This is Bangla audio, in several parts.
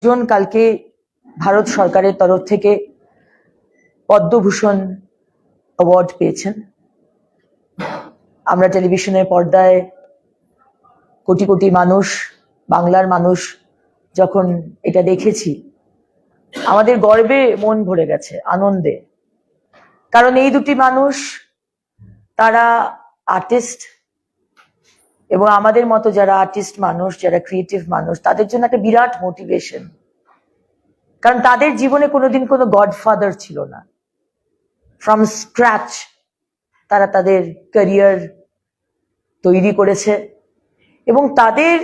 জন কালকে ভারত সরকারের তরফ থেকে পদ্মভূষণ অ্যাওয়ার্ড পেয়েছেন। আমরা টেলিভিশনের পর্দায় কোটি কোটি মানুষ, বাংলার মানুষ যখন এটা দেখেছি, আমাদের গর্বে মন ভরে গেছে, আনন্দে। কারণ এই দুটি মানুষ, তারা আর্টিস্ট, এবং আমাদের মতো যারা আর্টিস্ট মানুষ, যারা ক্রিয়েটিভ মানুষ, তাদের জন্য একটা বিরাট মোটিভেশন। কারণ তাদের জীবনে কোনোদিন কোনো গডফাদার ছিল না। ফ্রম স্ক্র্যাচ তারা তাদের ক্যারিয়ার তৈরি করেছে এবং তাদের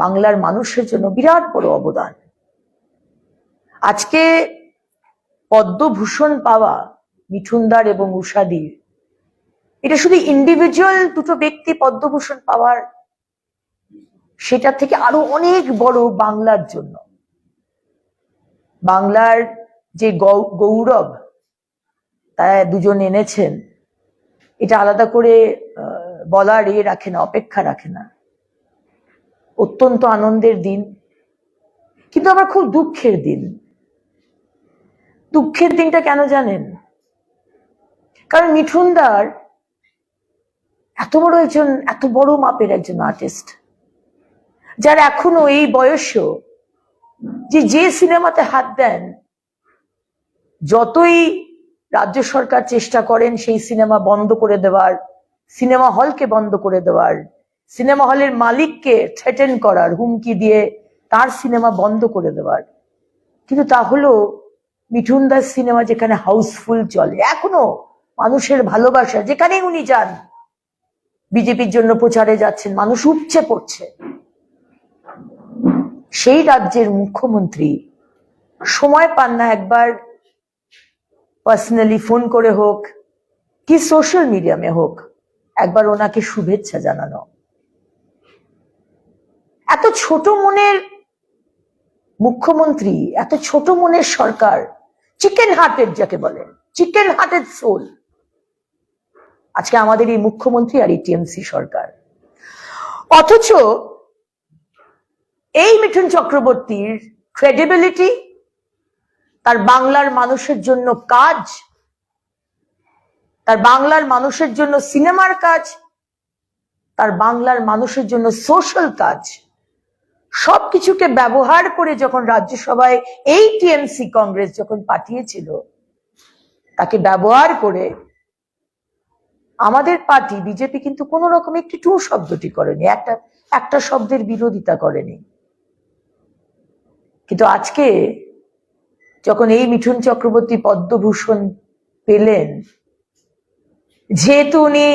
বাংলার মানুষের জন্য বিরাট বড় অবদান। আজকে পদ্মভূষণ পাওয়া মিঠুনদার এবং উষাদির, এটা শুধু ইন্ডিভিজুয়াল দুটো ব্যক্তি পদ্মভূষণ পাওয়ার, সেটা থেকে আরো অনেক বড় বাংলার জন্য, বাংলার যে গৌরব তারা দুজন এনেছেন, এটা আলাদা করে বলার রাখে না, অপেক্ষা রাখে না। অত্যন্ত আনন্দের দিন, কিন্তু আমার খুব দুঃখের দিন। দুঃখের দিনটা কেন জানেন? কারণ মিঠুনদার এত বড় মাপের একজন আর্টিস্ট, যার এখনো এই বয়সেও যে সিনেমাতে হাত দেন, যতই রাজ্য সরকার চেষ্টা করেন সেই সিনেমা বন্ধ করে দেওয়ার, সিনেমা হলকে বন্ধ করে দেওয়ার, সিনেমা হলের মালিককে থ্রেটেন করার, হুমকি দিয়ে তার সিনেমা বন্ধ করে দেওয়ার, কিন্তু তাহলেও মিঠুনদার সিনেমা যেখানে হাউসফুল চলে, এখনো মানুষের ভালোবাসা, যেখানে উনি যান, বিজেপির জন্য প্রচারে যাচ্ছেন, মানুষ উপচে পড়ছে, সেই রাজ্যের মুখ্যমন্ত্রী সময় পান না একবার পার্সোনালি ফোন করে হোক কি সোশ্যাল মিডিয়ামে হোক একবার ওনাকে শুভেচ্ছা জানানো। এত ছোট মনের মুখ্যমন্ত্রী, এত ছোট মনের সরকার, চিকেন হার্টেড যাকে বলে, চিকেন হার্টেড সোল, আজকে আমাদের এই মুখ্যমন্ত্রী আর এই টিএমসি সরকার। অথচ এই মিঠুন চক্রবর্তীর ক্রেডিবিলিটি, তার বাংলার মানুষের জন্য কাজ, তার বাংলার মানুষের জন্য সিনেমার কাজ, তার বাংলার মানুষের জন্য সোশ্যাল কাজ, সবকিছুকে ব্যবহার করে যখন রাজ্যসভায় এই টিএমসি কংগ্রেস যখন পাঠিয়েছিল, তাকে ব্যবহার করে আমাদের পার্টি বিজেপি কিন্তু কোন রকম একটি টু শব্দটি করেনি, একটা শব্দের বিরোধিতা করেনি। কিন্তু আজকে যখন এই মিঠুন চক্রবর্তী পদ্মভূষণ পেলেন, যেহেতু উনি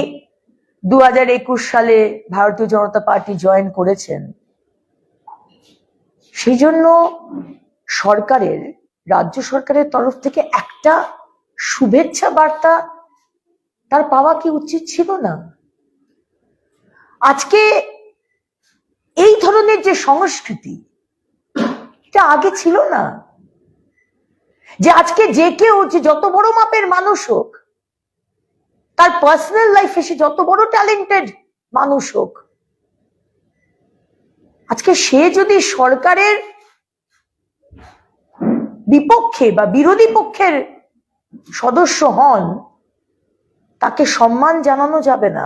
2021 সালে ভারতীয় জনতা পার্টি জয়েন করেছেন, সেই জন্য রাজ্য সরকারের তরফ থেকে একটা শুভেচ্ছা বার্তা তার পাওয়া কি উচিত ছিল না? আজকে এই ধরনের যে সংস্কৃতি, এটা আগে ছিল না। যে আজকে যে কেউ, যে যত বড় মাপের মানুষ হোক, তার পার্সোনাল লাইফে সে যত বড় ট্যালেন্টেড মানুষ হোক, আজকে সে যদি সরকারের বিপক্ষে বা বিরোধী পক্ষের সদস্য হন, তাকে সম্মান জানানো যাবে না,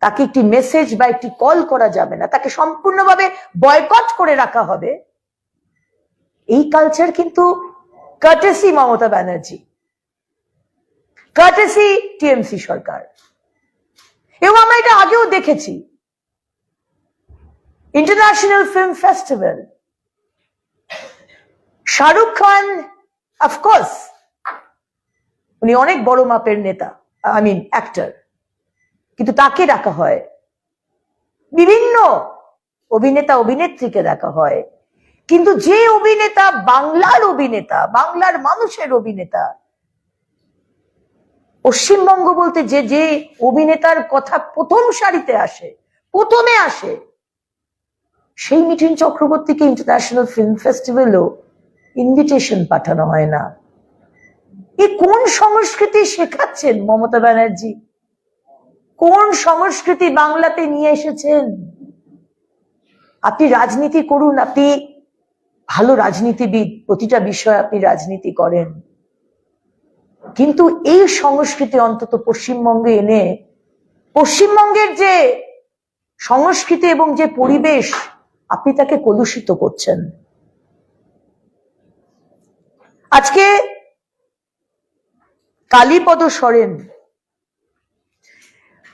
তাকে একটি মেসেজ বা একটি কল করা যাবে না, তাকে সম্পূর্ণভাবে বয়কট করে রাখা হবে। এই কালচার কিন্তু courtesy Mamata Banerjee, courtesy TMC সরকার। এবং আমরা এটা আগেও দেখেছি। International film festival, Shahrukh Khan, of course উনি অনেক বড় মাপের নেতা, অ্যাক্টর, কিন্তু তাকে ডাকা হয়, বিভিন্ন অভিনেতা অভিনেত্রীকে ডাকা হয়, কিন্তু যে অভিনেতা বাংলার অভিনেতা, বাংলার মানুষের অভিনেতা, পশ্চিমবঙ্গ বলতে যে অভিনেতার কথা প্রথম সারিতে আসে, প্রথমে আসে, সেই মিঠুন চক্রবর্তীকে ইন্টারন্যাশনাল ফিল্ম ফেস্টিভ্যালও ইনভিটেশন পাঠানো হয় না। এ কোন সংস্কৃতি শেখাচ্ছেন মমতা ব্যানার্জি? কোন সংস্কৃতি বাংলাতে নিয়ে এসেছেন? আপনি রাজনীতি করুন, আপনি ভালো রাজনীতিবিদ, প্রতিটা বিষয়ে আপনি রাজনীতি করেন, কিন্তু এই সংস্কৃতি অন্তত পশ্চিমবঙ্গে এনে পশ্চিমবঙ্গের যে সংস্কৃতি এবং যে পরিবেশ আপনি তাকে কলুষিত করছেন। আজকে কালীপদ সরেন,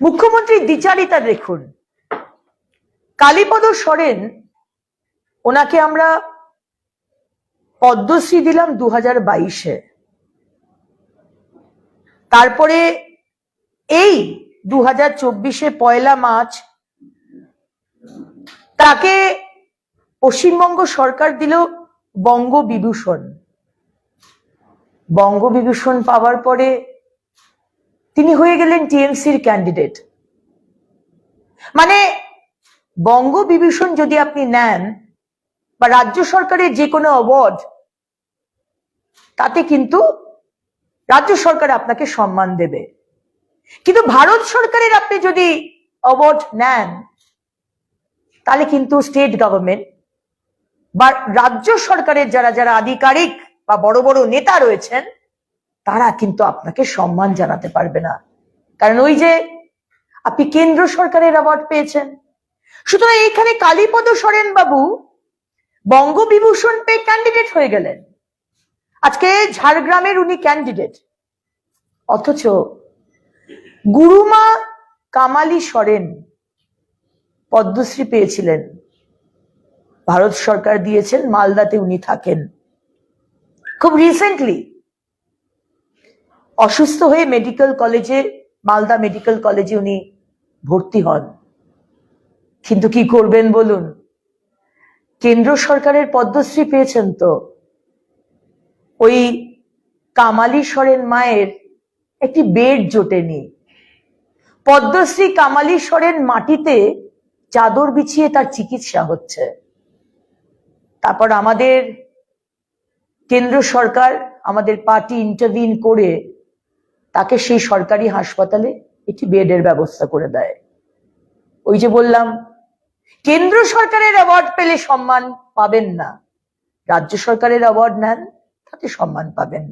মুখ্যমন্ত্রীর দ্বিচারিতা দেখুন। কালীপদ সরেন, ওনাকে আমরা পদ্মশ্রী দিলাম 2022-এ, তারপরে এই 2024-এ 1 মার্চ তাকে পশ্চিমবঙ্গ সরকার দিল বঙ্গবিভূষণ। বঙ্গবিভূষণ পাওয়ার পরে তিনি হয়ে গেলেন টিএমসির ক্যান্ডিডেট। মানে বঙ্গবিভূষণ যদি আপনি নেন বা রাজ্য সরকারের যে কোনো অ্যাওয়ার্ড, তাতে কিন্তু রাজ্য সরকার আপনাকে সম্মান দেবে, কিন্তু ভারত সরকারের আপনি যদি অ্যাওয়ার্ড নেন তাহলে কিন্তু স্টেট গভর্নমেন্ট বা রাজ্য সরকারের যারা যারা আধিকারিক বা বড় বড় নেতা রয়েছেন তারা কিন্তু আপনাকে সম্মান জানাতে পারবে না, কারণ ওই যে আপনি কেন্দ্র সরকারের অ্যাওয়ার্ড পেয়েছেন। সুতরাং এখানে কালীপদ সরেন বাবু বঙ্গবিভূষণ পেয়ে ক্যান্ডিডেট হয়ে গেলেন। আজকে ঝাড়গ্রামের উনি ক্যান্ডিডেট, অথচ গুরুমা কামালি সরেন পদ্মশ্রী পেয়েছিলেন, ভারত সরকার দিয়েছেন, মালদাতে উনি থাকেন। খুব রিসেন্টলি অসুস্থ হয়ে মেডিকেল কলেজে, মালদা মেডিকেল কলেজে উনি ভর্তি হন, কিন্তু কি করবেন বলুন, কেন্দ্র সরকারের পদ্মশ্রী পেয়েছেন, তো ওই কামালি সরেন মায়ের একটি বেড জোটেনি। পদ্মশ্রী কামালি সরেন মাটিতে চাদর বিছিয়ে তার চিকিৎসা হচ্ছে। তারপর আমাদের কেন্দ্র সরকার, আমাদের পার্টি ইন্টারভিন করে তাকে সেই সরকারি হাসপাতালে একটি বেডের ব্যবস্থা করে দেয়। ওই যে বললাম, কেন্দ্র সরকারের অ্যাওয়ার্ড পেলে সম্মান পাবেন না, রাজ্য সরকারের অ্যাওয়ার্ড নেন তাতে সম্মান পাবেন।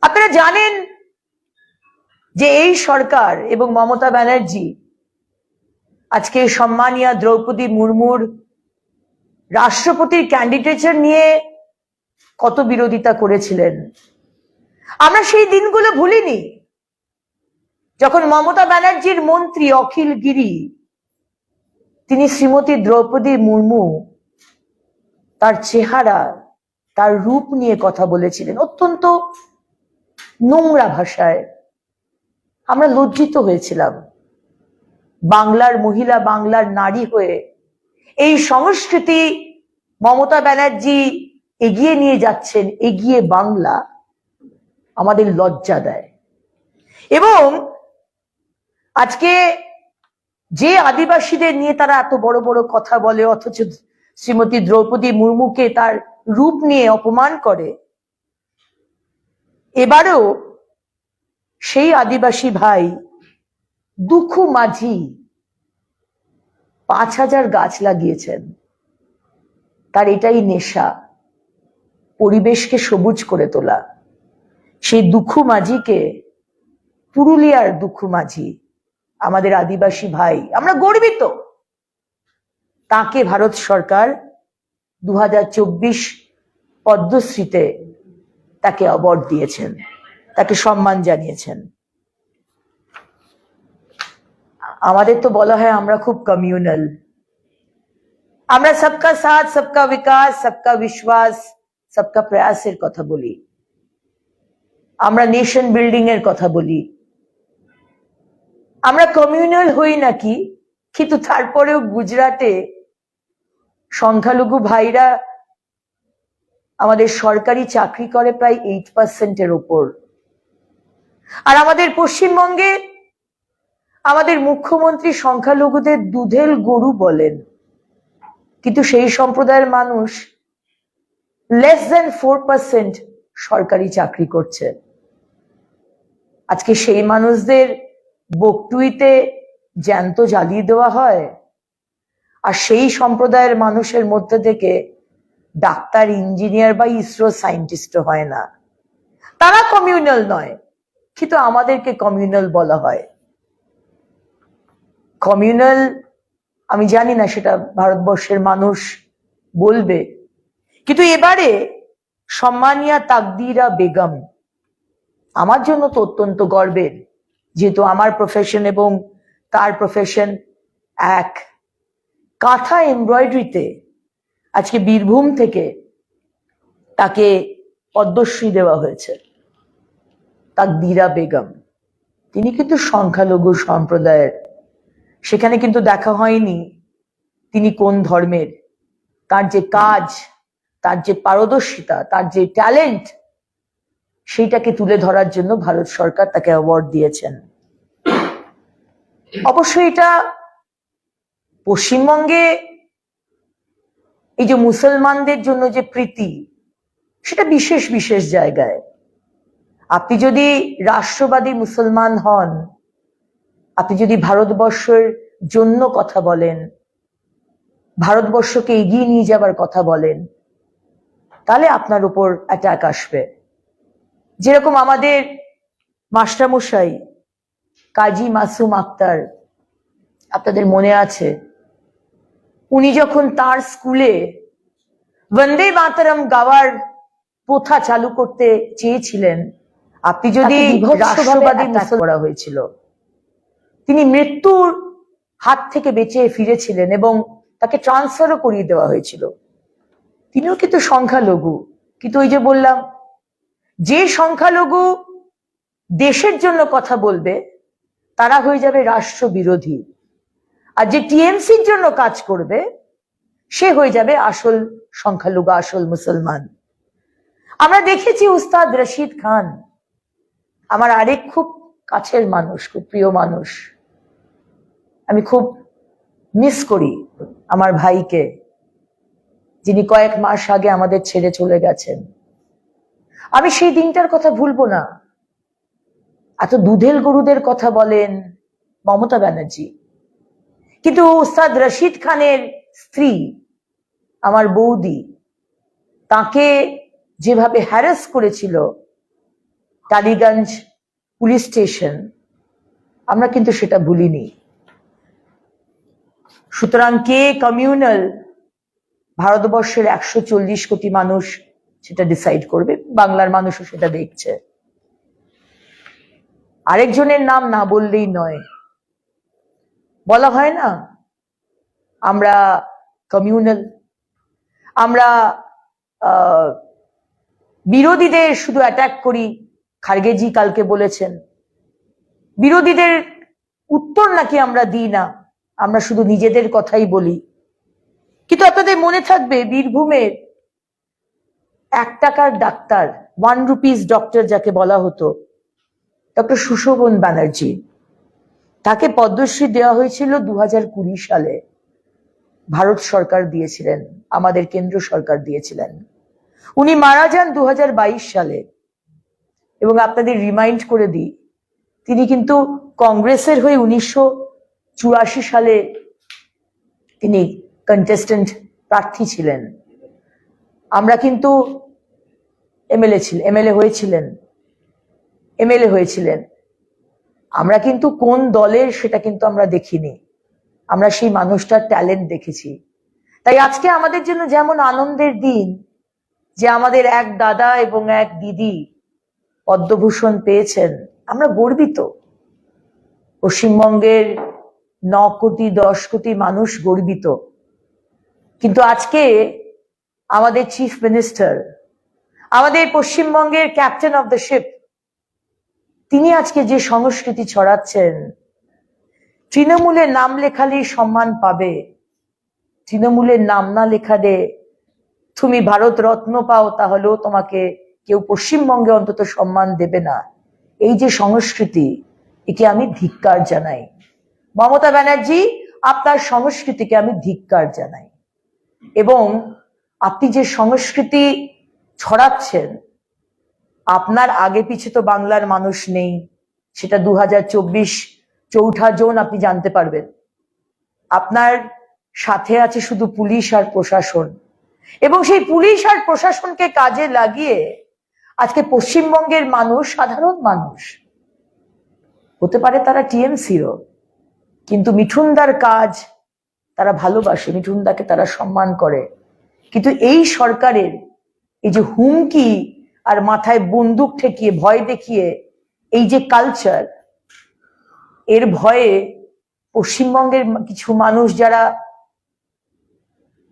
আপনারা জানেন যে এই সরকার এবং মমতা ব্যানার্জি আজকে সম্মানীয় দ্রৌপদী মুর্মুর রাষ্ট্রপতির ক্যান্ডিডেচার নিয়ে কত বিরোধিতা করেছিলেন। আমরা সেই দিনগুলো ভুলিনি, যখন মমতা ব্যানার্জির মন্ত্রী অখিল গিরি তিনি শ্রীমতী দ্রৌপদী মুর্মু তার চেহারা, তার রূপ নিয়ে কথা বলেছিলেন অত্যন্ত নোংরা ভাষায়। আমরা লজ্জিত হয়েছিলাম, বাংলার মহিলা, বাংলার নারী হয়ে এই সংস্কৃতি মমতা ব্যানার্জি এগিয়ে নিয়ে যাচ্ছেন, এগিয়ে বাংলা, আমাদের লজ্জা দেয়। এবং আজকে যে আদিবাসীদের নিয়ে তারা এত বড় বড় কথা বলে, অথচ শ্রীমতী দ্রৌপদী মুর্মুকে তার রূপ নিয়ে অপমান করে, এবারেও সেই আদিবাসী ভাই দুখু মাঝি 5000 গাছ লাগিয়েছেন। তার এটাই নেশা, পরিবেশকে সবুজ করে তোলা। সেই দুখু মাঝিকে, পুরুলিয়ার দুখু মাঝি, আমাদের আদিবাসী ভাই, আমরা গর্বিত, তাকে ভারত সরকার 2024 পদ্মশ্রীতে তাকে অ্যাওয়ার্ড দিয়েছেন, তাকে সম্মান জানিয়েছেন। আমাদের তো বলা হয় আমরা খুব কমিউনাল, আমরা সবকা সাথ, সবকা বিকাশ, সবকা বিশ্বাস, সবকা প্রয়াসের কথা বলি, আমরা নেশন বিল্ডিং এর কথা বলি, আমরা কমিউনাল হই নাকি, কিন্তু তারপরেও গুজরাটে সংখ্যালঘু ভাইরা আমাদের সরকারি চাকরি করে প্রায় 8%-এর উপর। আর আমাদের পশ্চিমবঙ্গে আমাদের মুখ্যমন্ত্রী সংখ্যালঘুদের দুধেল গরু বলেন, কিন্তু সেই সম্প্রদায়ের মানুষ less than 4% সরকারি চাকরি করছে। আজকে সেই মানুষদের বকটুইতে জ্যান্ত জ্বালিয়ে দেওয়া হয়, আর সেই সম্প্রদায়ের মানুষের মধ্যে থেকে ডাক্তার, ইঞ্জিনিয়ার বা ইসরো সায়েন্টিস্ট হয় না। তারা কমিউনাল নয়, কিন্তু আমাদেরকে কমিউনাল বলা হয়। কমিউনাল আমি জানি না সেটা ভারতবর্ষের মানুষ বলবে, কিন্তু এবারে সম্মানিয়া তাকদিরা বেগম আমার জন্য তো অত্যন্ত গর্বের, যেহেতু আমার প্রফেশন এবং তার প্রফেশন এক। কাঁথা এমব্রয়ডারিতে আজকে বীরভূম থেকে তাকে পদ্মশ্রী দেওয়া হয়েছে। তাকদিরা বেগম, তিনি কিন্তু সংখ্যালঘু সম্প্রদায়ের। সেখানে কিন্তু দেখা হয়নি তিনি কোন ধর্মের। তার যে কাজ, তার যে পারদর্শিতা, তার যে ট্যালেন্ট, সেইটাকে তুলে ধরার জন্য ভারত সরকার তাকে অ্যাওয়ার্ড দিয়েছেন। অবশ্যই এটা পশ্চিমবঙ্গে এই যে মুসলমানদের জন্য যে প্রীতি, সেটা বিশেষ বিশেষ জায়গায়। আপনি যদি রাষ্ট্রবাদী মুসলমান হন, আপনি যদি ভারতবর্ষের জন্য কথা বলেন, ভারতবর্ষকে এগিয়ে নিয়ে যাবার কথা বলেন, তাহলে আপনার উপর অ্যাটাক আসবে। যেরকম আমাদের মাস্টারমশাই কাজী মাসুম আক্তার, আপনাদের মনে আছে, উনি যখন তার স্কুলে বন্দে মাতরম গাওয়ার প্রথা চালু করতে চেয়েছিলেন, আপনি যদি রাষ্ট্রবাদী মুসলমান করা হয়েছিল, তিনি মৃত্যুর হাত থেকে বেঁচে ফিরেছিলেন এবং তাকে ট্রান্সফারও করিয়ে দেওয়া হয়েছিল। তিনিও কিন্তু সংখ্যালঘু, কিন্তু ওই যে বললাম, যে সংখ্যালঘু দেশের জন্য কথা বলবে তারা হয়ে যাবে রাষ্ট্র বিরোধী, আর যে টিএমসির জন্য কাজ করবে সে হয়ে যাবে আসল সংখ্যালঘু, আসল মুসলমান। আমরা দেখেছি উস্তাদ রশিদ খান, আমার আরেক খুব কাছের মানুষ, খুব প্রিয় মানুষ। আমি খুব মিস করি আমার ভাইকে, যিনি কয়েক মাস আগে আমাদের ছেড়ে চলে গেছেন। আমি সেই দিনটার কথা ভুলবো না। এত দুধেল গরুদের কথা বলেন মমতা ব্যানার্জি, কিন্তু উস্তাদ রশিদ খানের স্ত্রী, আমার বৌদি, তাকে যেভাবে হ্যারাস করেছিল টালিগঞ্জ পুলিশ স্টেশন, আমরা কিন্তু সেটা ভুলিনি। সুতরাং কে কমিউনাল, ভারতবর্ষের 140 কোটি মানুষ সেটা ডিসাইড করবে, বাংলার মানুষও সেটা দেখছে। আরেকজনের নাম না বললেই নয়। বলা হয় না আমরা কমিউনাল, আমরা বিরোধীদের শুধু অ্যাটাক করি। খার্গেজি কালকে বলেছেন বিরোধীদের উত্তর নাকি আমরা দিই না, আমরা শুধু নিজেদের কথাই বলি। কিন্তু আপনাদের মনে থাকবে বীরভূমের 1 টাকার ডাক্তার, 1 রুপিস ডক্টর যাকে বলা হতো, ডক্টর সুশোভন ব্যানার্জি, তাকে পদ্মশ্রী দেওয়া হয়েছিল 2020 সালে। ভারত সরকার দিয়েছিলেন, আমাদের কেন্দ্র সরকার দিয়েছিলেন। উনি মারা যান 2022 সালে। এবং আপনাদের রিমাইন্ড করে দিই, তিনি কিন্তু কংগ্রেসের হয়ে 1984 সালে তিনি কন্টেস্টেন্ট প্রার্থী ছিলেন। আমরা কিন্তু এমএলএ হয়েছিলেন। আমরা কিন্তু কোন দলের সেটা কিন্তু আমরা দেখিনি, আমরা সেই মানুষটার ট্যালেন্ট দেখেছি। তাই আজকে আমাদের জন্য যেমন আনন্দের দিন যে আমাদের এক দাদা এবং এক দিদি পদ্মভূষণ পেয়েছেন, আমরা গর্বিত। পশ্চিমবঙ্গের 9 কোটি 10 কোটি মানুষ গর্বিত। কিন্তু আজকে আমাদের চিফ মিনিস্টার, আমাদের পশ্চিমবঙ্গের ক্যাপ্টেন অফ দ্য শিপ, তিনি আজকে যে সংস্কৃতি ছড়াচ্ছেন, তৃণমূলের নাম লেখালেই সম্মান পাবে, তৃণমূলের নাম না লেখালে তুমি ভারত রত্ন পাও, তাহলেও তোমাকে কেউ পশ্চিমবঙ্গে অন্তত সম্মান দেবে না। এই যে সংস্কৃতি, একে আমি ধিক্কার জানাই। মমতা ব্যানার্জি, আপনার সংস্কৃতিকে আমি ধিক্কার জানাই। এবং আপনি যে সংস্কৃতি ছড়াচ্ছেন, আপনার আগে পিছে তো বাংলার মানুষ নেই, সেটা 2024 চৌঠা জোন আপনি জানতে পারবেন। আপনার সাথে আছে শুধু পুলিশ আর প্রশাসন, এবং সেই পুলিশ আর প্রশাসনকে কাজে লাগিয়ে আজকে পশ্চিমবঙ্গের মানুষ, সাধারণ মানুষ, হতে পারে তারা টিএমসিরও, কিন্তু মিঠুনদার কাজ তারা ভালোবাসে, মিঠুনদাকে তারা সম্মান করে। কিন্তু এই সরকারের এই যে হুমকি আর মাথায় বন্দুক ঠেকিয়ে ভয় দেখিয়ে এই যে কালচার, এর ভয়ে পশ্চিমবঙ্গের কিছু মানুষ যারা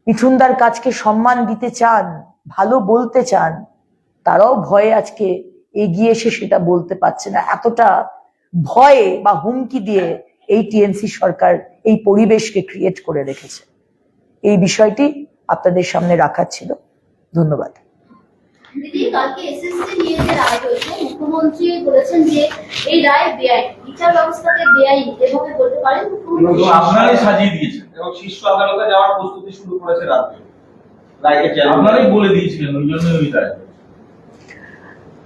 মিঠুনদার কাজকে সম্মান দিতে চান, ভালো বলতে চান, তারাও ভয়ে আজকে এগিয়ে এসে সেটা বলতে পারছে না। এতটা ভয়ে বা হুমকি দিয়ে এই টিএমসি সরকার এই পরিবেশকে ক্রিয়েট করে রেখেছে। এই বিষয়টি আপনাদের সামনে রাখার ছিল। ধন্যবাদ। দিদি, কালকে এসএসসি নিয়ে যে রায় হয়েছে, মুখ্যমন্ত্রী বলেছেন যে এই রায় বেআইনি, বিচার ব্যবস্থাকে বেআইনি এভাবে বলতে পারেন মুখ্যমন্ত্রী। আপনারাই সাজিয়ে দিয়েছেন এবং শীর্ষ আদালতে যাওয়ার প্রস্তুতি শুরু করেছে রাজ্য, রায়কে আপনারাই বলে দিয়েছিলেন, ওই জন্য ওই রায়।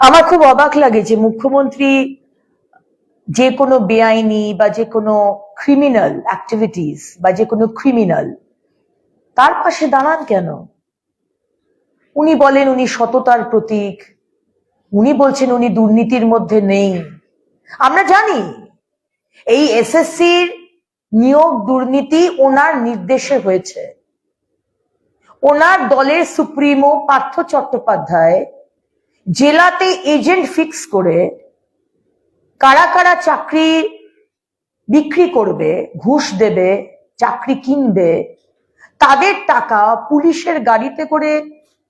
আমার খুব অবাক লাগে যে মুখ্যমন্ত্রী যে কোনো বেআইনি বা যে কোনো ক্রিমিনাল অ্যাক্টিভিটিস বা যে কোনো ক্রিমিনাল, তার পাশে দাঁড়ান কেন? উনি বলেন উনি সততার প্রতীক, উনি বলছেন উনি দুর্নীতির মধ্যে নেই। আমরা জানি এই এসএসসির নিয়োগ দুর্নীতি ওনার নির্দেশে হয়েছে। ওনার দলের সুপ্রিমো পার্থ চট্টোপাধ্যায় জেলাতে এজেন্ট ফিক্স করে কারা কারা চাকরি বিক্রি করবে, ঘুষ দেবে, চাকরি কিনবে, তাদের টাকা পুলিশের গাড়িতে করে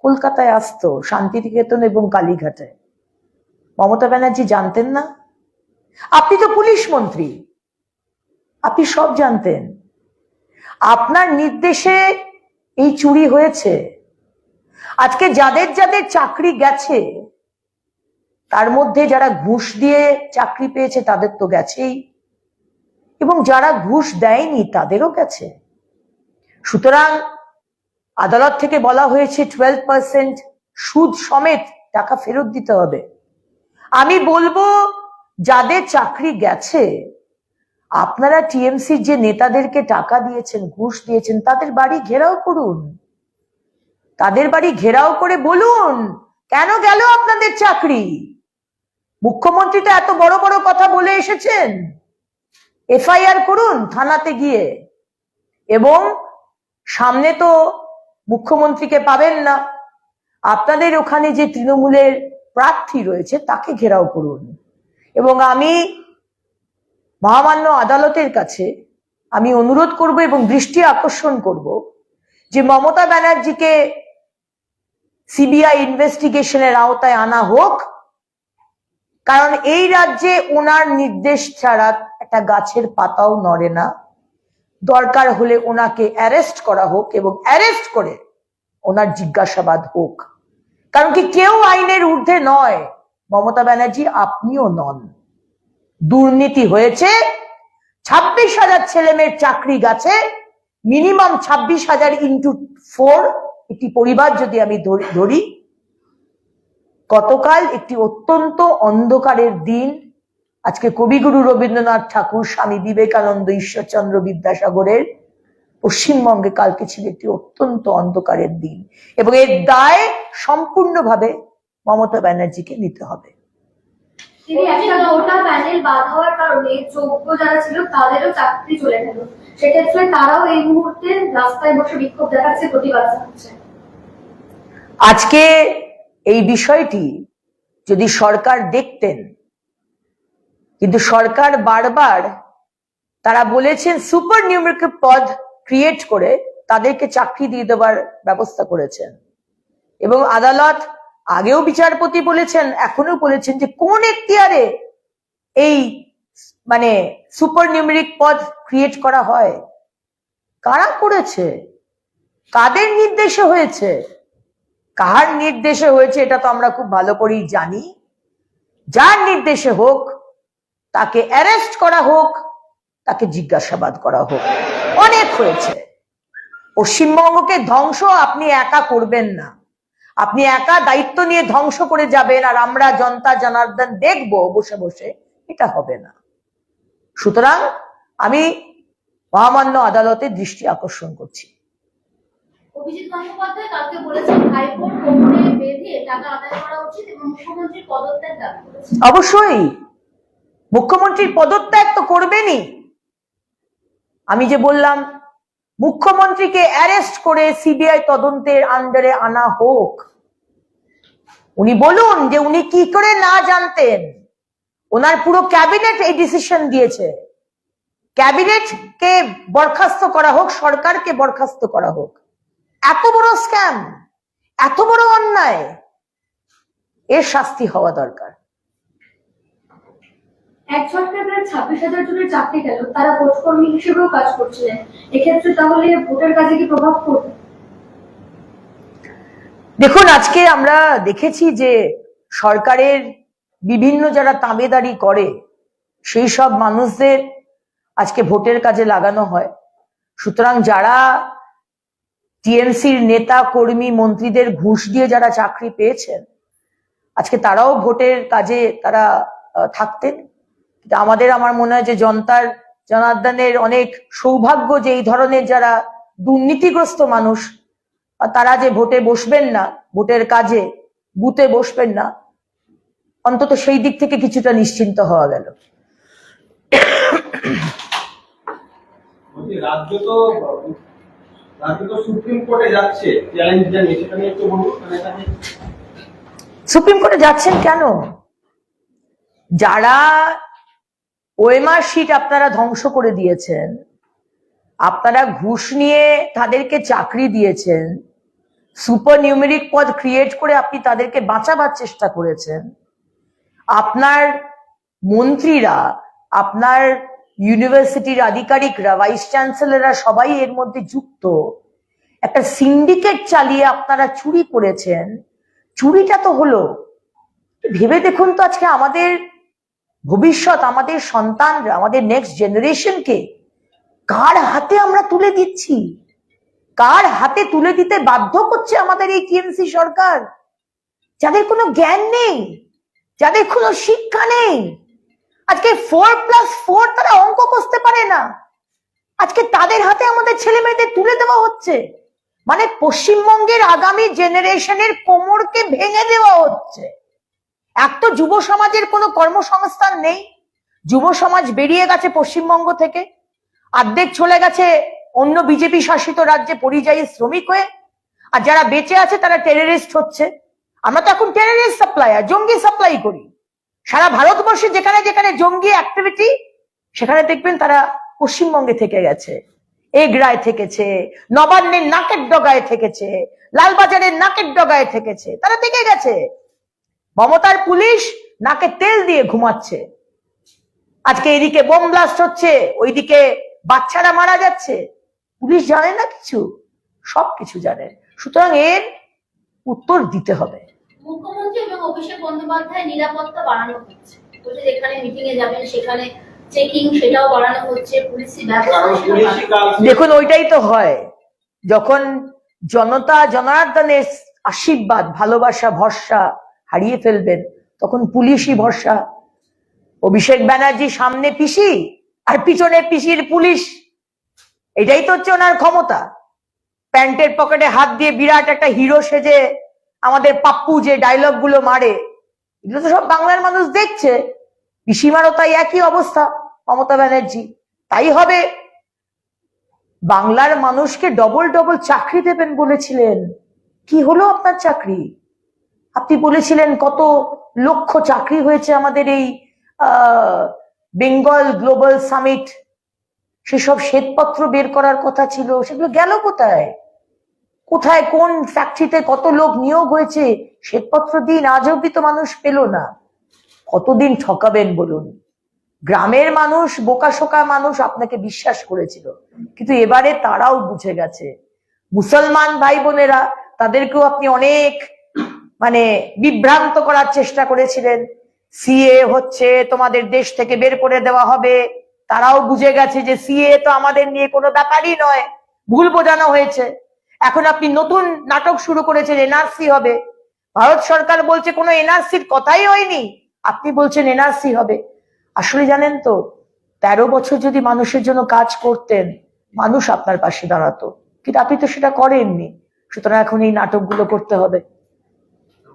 কলকাতায় আসতো, শান্তিনিকেতন এবং কালীঘাটে। মমতা ব্যানার্জি জানতেন না? আপনি তো পুলিশ মন্ত্রী, আপনি সব জানতেন। আপনার নির্দেশে এই চুরি হয়েছে। আজকে যাদের যাদের চাকরি গেছে, তার মধ্যে যারা ঘুষ দিয়ে চাকরি পেয়েছে তাদের তো গেছেই, এবং যারা ঘুষ দেয়নি তাদেরও গেছে। সুতরাং আদালত থেকে বলা হয়েছে 12% সুদ সমেত টাকা ফেরত দিতে হবে। আমি বলবো যাদের চাকরি গেছে, আপনারা টিএমসির যে নেতাদেরকে টাকা দিয়েছেন, ঘুষ দিয়েছেন, তাদের বাড়ি ঘেরাও করুন। তাদের বাড়ি ঘেরাও করে বলুন কেন গেল আপনাদের চাকরি। মুখ্যমন্ত্রী তো এত বড় বড় কথা বলে এসেছেন, এফআইআর করুন থানাতে গিয়ে। এবং সামনে তো মুখ্যমন্ত্রীকে পাবেন না, আপনাদের ওখানে যে তৃণমূলের প্রার্থী রয়েছে তাকে ঘেরাও করুন। এবং আমি মহামান্য আদালতের কাছে আমি অনুরোধ করব এবং দৃষ্টি আকর্ষণ করব যে মমতা ব্যানার্জিকে সিবিআই ইনভেস্টিগেশনের আওতায় আনা হোক, কারণ এই রাজ্যে ওনার নির্দেশ ছাড়া একটা গাছের পাতাও নড়ে না। দরকার হলে ওনাকে অ্যারেস্ট করা হোক এবং অ্যারেস্ট করে ওনার জিজ্ঞাসাবাদ হোক। কারণ কি কেউ আইনের ঊর্ধ্বে নয়, মমতা ব্যানার্জি আপনিও নন। দুর্নীতি হয়েছে, 26,000 ছেলে মেয়ের চাকরি গেছে, মিনিমাম 26,000 ইন্টু 4, একটি পরিবার যদি আমি ধরি। গতকাল একটি অত্যন্ত অন্ধকারের দিন, আজকে কবিগুরু রবীন্দ্রনাথ ঠাকুর, স্বামী বিবেকানন্দ, ঈশ্বরচন্দ্র বিদ্যাসাগরের পশ্চিমবঙ্গে কালকে ছিল একটি অত্যন্ত অন্ধকারের দিন, এবং এর দায় সম্পূর্ণভাবে মমতা ব্যানার্জিকে নিতে হবে। তিনি একটা গোটা প্যানেল বাদ হওয়ার কারণে যোগ্য যারা ছিল তাদেরও চাকরি চলে গেল, সেক্ষেত্রে তারাও এই মুহূর্তে রাস্তায় বসে বিক্ষোভ দেখাচ্ছে, প্রতিবাদ জানাচ্ছে। আজকে এই বিষয়টি যদি সরকার দেখতেন, কিন্তু সরকার বারবার তারা বলেছেন সুপার নিউমেরিক্যাল পদ ক্রিয়েট করে তাদেরকে চাকরি দিয়ে দেওয়ার ব্যবস্থা করেছেন। এবং আদালত আগেও বিচারপতি বলেছেন, এখনো বলেছেন যে কোন এখতিয়ারে এই সুপার নিউমেরিক পদ ক্রিয়েট করা হয়, কারা করেছে, কাদের নির্দেশে হয়েছে, কার নির্দেশে হয়েছে এটা তো আমরা খুব ভালো করেই জানি। যার নির্দেশে হোক তাকে অ্যারেস্ট করা হোক, তাকে জিজ্ঞাসাবাদ করা হোক। অনেক হয়েছে। পশ্চিমবঙ্গকে ধ্বংস আপনি একা করবেন না, আপনি একা দায়িত্ব নিয়ে ধ্বংস করে যাবেন আর আমরা জনতা জনার্দন দেখবো বসে বসে, এটা হবে না। সুতরাং আমি মহামান্য আদালতের দৃষ্টি আকর্ষণ করছি। অভিজিৎ গঙ্গোপাধ্যায় কালকে বলেছেন হাইকোর্ট কোমরে বেঁধে টাকা আদায় করা উচিত এবং মুখ্যমন্ত্রীর পদত্যাগ দাবি করেছেন। অবশ্যই মুখ্যমন্ত্রীর পদত্যাগ তো করবেনই। আমি যে বললাম মুখ্যমন্ত্রীকে অ্যারেস্ট করে সিবিআই তদন্তের আন্ডারে আনা হোক। উনি বলুন যে উনি কি করে না জানতেন। ওনার পুরো ক্যাবিনেট এই ডিসিশন দিয়েছে। ক্যাবিনেটকে বরখাস্ত করা হোক, সরকারকে বরখাস্ত করা হোক। এত বড় স্ক্যাম, এত বড় অন্যায়, এর শাস্তি হওয়া দরকার। এক ঝটকায় প্রায় 26,000 জনের চাকরি গেল, তারা ভোটকর্মী হিসেবেও কাজ করছিলেন। এক্ষেত্রে তাহলে ভোটের কাজে কি প্রভাব পড়বে? দেখুন, আজকে আমরা দেখেছি যে সরকারের বিভিন্ন যারা তাবেদারি করে সেই সব মানুষদের আজকে ভোটের কাজে লাগানো হয়। সুতরাং যারা টিএমসির নেতা কর্মী মন্ত্রীদের ঘুষ দিয়ে যারা চাকরি পেয়েছেন আজকে তারাও ভোটের কাজে তারা থাকতেন। আমার মনে হয় যে জনার্দনের অনেক সৌভাগ্য যে এই ধরনের যারা দুর্নীতিগ্রস্ত মানুষ তারা যে ভোটে বসবেন না, ভোটের কাজে বুথে বসবেন না, অন্তত সেই দিক থেকে কিছুটা নিশ্চিন্ত হওয়া গেল। রাজ্য তো সুপ্রিম কোর্টে যাচ্ছে, চ্যালেঞ্জ জানিয়ে, সেটা নিয়ে একটু বলুন। সুপ্রিম কোর্টে যাচ্ছেন কেন? যারা ওএমআর শিট আপনারা ধ্বংস করে দিয়েছেন, আপনারা ঘুষ নিয়ে তাদেরকে চাকরি দিয়েছেন, সুপার নিউমেরিক পদ ক্রিয়েট করে আপনি তাদেরকে বাঁচাবার চেষ্টা করেছেন, আপনার মন্ত্রীরা, আপনার ইউনিভার্সিটির আধিকারিকরা, ভাইস চ্যান্সেলররা সবাই এর মধ্যে যুক্ত। একটা সিন্ডিকেট চালিয়ে আপনারা চুরি করেছেন। চুরিটা তো হলো, ভেবে দেখুন তো আজকে আমাদের ভবিষ্যৎ, আমাদের সন্তানরা, আমাদের নেক্সট জেনারেশনকে কার হাতে আমরা তুলে দিচ্ছি, কার হাতে তুলে দিতে বাধ্য করছে আমাদের এই টিএমসি সরকার, যাদের কোনো জ্ঞান নেই, যাদের কোনো শিক্ষা নেই। আজকে 4+4 তারা অঙ্ক কষতে পারে না, আজকে তাদের হাতে আমাদের ছেলে মেয়েদের তুলে দেওয়া হচ্ছে। মানে পশ্চিমবঙ্গের আগামী জেনারেশনের কোমরকে ভেঙে দেওয়া হচ্ছে। এক তো যুব সমাজের কোনো কর্মসংস্থান নেই, যুব সমাজ বেরিয়ে গেছে পশ্চিমবঙ্গ থেকে, অর্ধেক চলে গেছে অন্য বিজেপি শাসিত রাজ্যে পরিযায়ী শ্রমিক হয়ে, আর যারা বেঁচে আছে তারা টেররিস্ট হচ্ছে। আমরা তো এখন টেররিস্ট সাপ্লায়ার, জঙ্গি সাপ্লাই করি। সারা ভারতবর্ষে যেখানে যেখানে জঙ্গি অ্যাক্টিভিটি, সেখানে দেখবেন তারা পশ্চিমবঙ্গে থেকে গেছে। এগরায় থেকেছে, নবান্নের নাকের ডগায় থেকেছে, লালবাজারের নাকের ডগায় থেকেছে, তারা থেকে গেছে। মমতার পুলিশ নাকে তেল দিয়ে ঘুমাচ্ছে। আজকে এদিকে বোম ব্লাস্ট হচ্ছে, ওইদিকে বাচ্চারা মারা যাচ্ছে। পুলিশ জানে না কিছু? সবকিছু জানে। সুতরাং এর উত্তর দিতে হবে। মুখ্যমন্ত্রী এবং অভিষেক বন্দ্যোপাধ্যায় নিরাপত্তা বাড়ানো হচ্ছে, বলছে যেখানে মিটিং এ যাবেন সেখানে চেকিং সেটাও বাড়ানো হচ্ছে, পুলিশি ব্যবস্থা। দেখুন, ওইটাই তো হয় যখন জনার্দনের আশীর্বাদ, ভালোবাসা, ভরসা হারিয়ে ফেলবেন, তখন পুলিশই ভরসা। অভিষেক ব্যানার্জি সামনে পিসি আর পিছনে পিসির পুলিশ, এটাই তো হচ্ছে ওনার ক্ষমতা। প্যান্টের পকেটে হাত দিয়ে বিরাট একটা হিরো সেজে আমাদের পাপ্পু যে ডায়লগ গুলো মারে, এগুলো তো সব বাংলার মানুষ দেখছে। পিসিমারও তাই একই অবস্থা, মমতা ব্যানার্জি তাই হবে। বাংলার মানুষকে ডবল ডবল চাকরি দেবেন বলেছিলেন, কি হলো আপনার চাকরি? আপনি বলেছিলেন কত লক্ষ চাকরি হয়েছে আমাদের এই বেঙ্গল গ্লোবাল সামিট, সেসব শ্বেতপত্র বের করার কথা ছিল, সেগুলো গেল কোথায়? কোথায় কোন ফ্যাক্টরিতে কত লোক নিয়োগ হয়েছে শ্বেতপত্র দিন, আজ অব্দি তো মানুষ পেল না। কতদিন ঠকাবেন বলুন? গ্রামের মানুষ, বোকাশোকা মানুষ আপনাকে বিশ্বাস করেছিল, কিন্তু এবারে তারাও বুঝে গেছে। মুসলমান ভাই বোনেরা, তাদেরকেও আপনি অনেক বিভ্রান্ত করার চেষ্টা করেছিলেন। সিএ হচ্ছে, তোমাদের দেশ থেকে বের করে দেওয়া হবে। তারাও বুঝে গেছে যে সিএ তো আমাদের নিয়ে কোনো ব্যাপারই নয়, ভুল বোঝানো হয়েছে। এখন আপনি নতুন নাটক শুরু করেছেন, এনআরসি হবে। ভারত সরকার বলছে কোনো এনআরসির কথাই হয়নি, আপনি বলছেন এনআরসি হবে। আসলে জানেন তো, 13 বছর যদি মানুষের জন্য কাজ করতেন, মানুষ আপনার পাশে দাঁড়াতো, কিন্তু আপনি তো সেটা করেননি। সুতরাং এখন এই নাটকগুলো করতে হবে।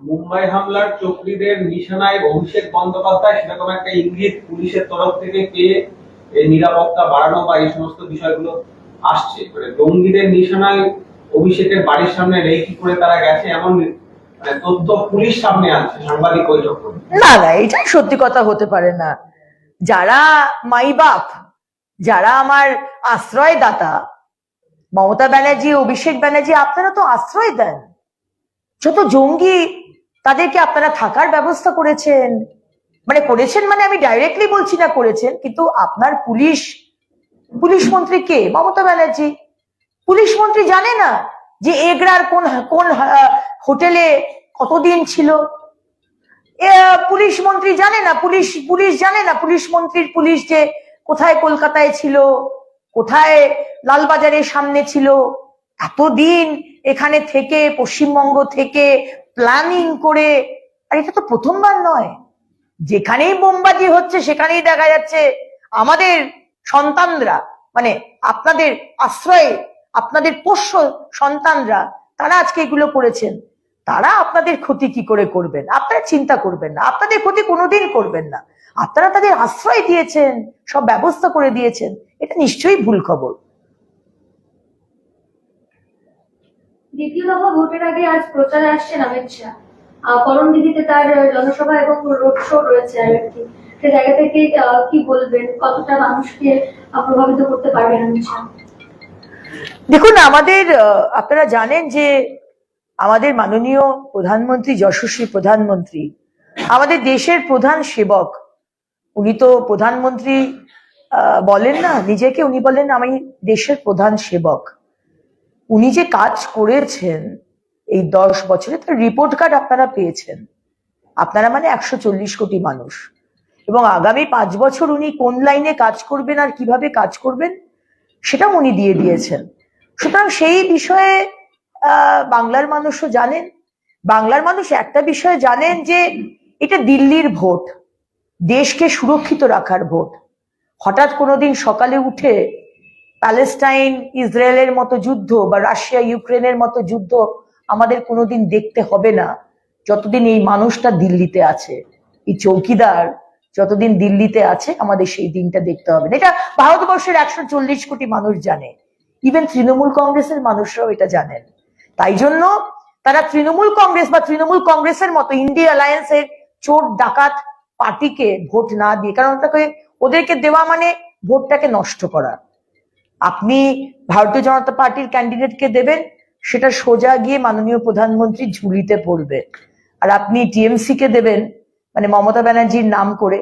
মুম্বাই হামলার চক্রীদের নিশানায় অভিষেক বন্দ্যোপাধ্যায়, সেরকম একটা ইঙ্গিত পুলিশের তরফ থেকে পেয়ে এই নিরাপত্তা বাড়ানো বা এই সমস্ত বিষয়গুলো আসছে। মানে জঙ্গিদের নিশানায় অভিষেকের বাড়ির সামনে রেকি করে তারা গেছে, এমন মানে তথ্য পুলিশ সামনে আছে সাংবাদিক বৈঠক করে। না না, এটা সত্যি কথা হতে পারে না। যারা মাই বাপ, যারা আমার আশ্রয়দাতা, মমতা ব্যানার্জি, অভিষেক ব্যানার্জি, আপনারা তো আশ্রয় দেন। যত জঙ্গি, তাদেরকে আপনারা থাকার ব্যবস্থা করেছেন, মানে আমি ডাইরেক্টলি বলছি না করেছেন, কিন্তু আপনার পুলিশ মন্ত্রী কে? মমতা ব্যানার্জি। পুলিশ মন্ত্রী জানে না যে এগরার কোন কোন হোটেলে কতদিন ছিল? পুলিশ মন্ত্রী জানে না, পুলিশ জানে না, পুলিশ মন্ত্রীর পুলিশ যে কোথায় কলকাতায় ছিল, কোথায় লালবাজারের সামনে ছিল, এতদিন এখানে থেকে, পশ্চিমবঙ্গ থেকে প্ল্যানিং করে। আর এটা তো প্রথমবার নয়, যেখানেই বোমবাজি হচ্ছে সেখানেই দেখা যাচ্ছে আমাদের সন্তানরা, মানে আপনাদের আশ্রয়ে, আপনাদের পোষ্য সন্তানরা, তারা আজকে এগুলো করেছেন। তারা আপনাদের ক্ষতি কি করে করবেন? আপনারা চিন্তা করবেন না, আপনাদের ক্ষতি কোনোদিন করবেন না। আপনারা তাদের আশ্রয় দিয়েছেন, সব ব্যবস্থা করে দিয়েছেন, এটা নিশ্চয়ই ভুল খবর। দ্বিতীয় দফা ভোটের আগে আজ প্রচারে আসছেন অমিত শাহ। করণদিঘিতে তার জনসভা এবং রোড শো রয়েছে আরেকটি। সে জায়গা থেকে কি বলবেন, কতটা মানুষকে প্রভাবিত করতে পারবেন অমিত শাহ? দেখুন, আপনারা জানেন যে আমাদের মাননীয় প্রধানমন্ত্রী, যশস্বী প্রধানমন্ত্রী, আমাদের দেশের প্রধান সেবক। উনি তো প্রধানমন্ত্রী বলেন না নিজেকে, উনি বলেন আমি দেশের প্রধান সেবক। উনি যে কাজ করেছেন এই 10 বছরে, তার রিপোর্ট কার্ড আপনারা পেয়েছেন। আপনারা মানে 140 কোটি মানুষ। এবং আগামী 5 বছর উনি কোন লাইনে কাজ করবেন আর কিভাবে কাজ করবেন সেটাও উনি দিয়ে দিয়েছেন। সুতরাং সেই বিষয়ে বাংলার মানুষও জানেন। বাংলার মানুষ একটা বিষয় জানেন যে এটা দিল্লির ভোট, দেশকে সুরক্ষিত রাখার ভোট। হঠাৎ কোনোদিন সকালে উঠে প্যালেস্টাইন ইসরায়েলের মতো যুদ্ধ বা রাশিয়া ইউক্রেনের মতো যুদ্ধ আমাদের কোনোদিন দেখতে হবে না, যতদিন এই মানুষটা দিল্লিতে আছে, এই চৌকিদার যতদিন দিল্লিতে আছে, আমাদের সেই দিনটা দেখতে হবে না। এটা ভারতবর্ষের 140 কোটি মানুষ জানে, ইভেন তৃণমূল কংগ্রেসের মানুষরাও এটা জানেন। তাই জন্য তারা তৃণমূল কংগ্রেস বা তৃণমূল কংগ্রেসের মতো ইন্ডিয়া অ্যালায়েন্সের চোর ডাকাত পার্টিকে ভোট না দিয়ে, কারণ ওদেরকে দেওয়া মানে ভোটটাকে নষ্ট করা। আপনি ভারতীয় জনতা পার্টির ক্যান্ডিডেটকে দেবেন, সেটা সোজা গিয়ে মাননীয় প্রধানমন্ত্রীর ঝুলিতে পড়বে। আর আপনি টিএমসি কে দেবেন, মানে মমতা ব্যানার্জির নাম করে,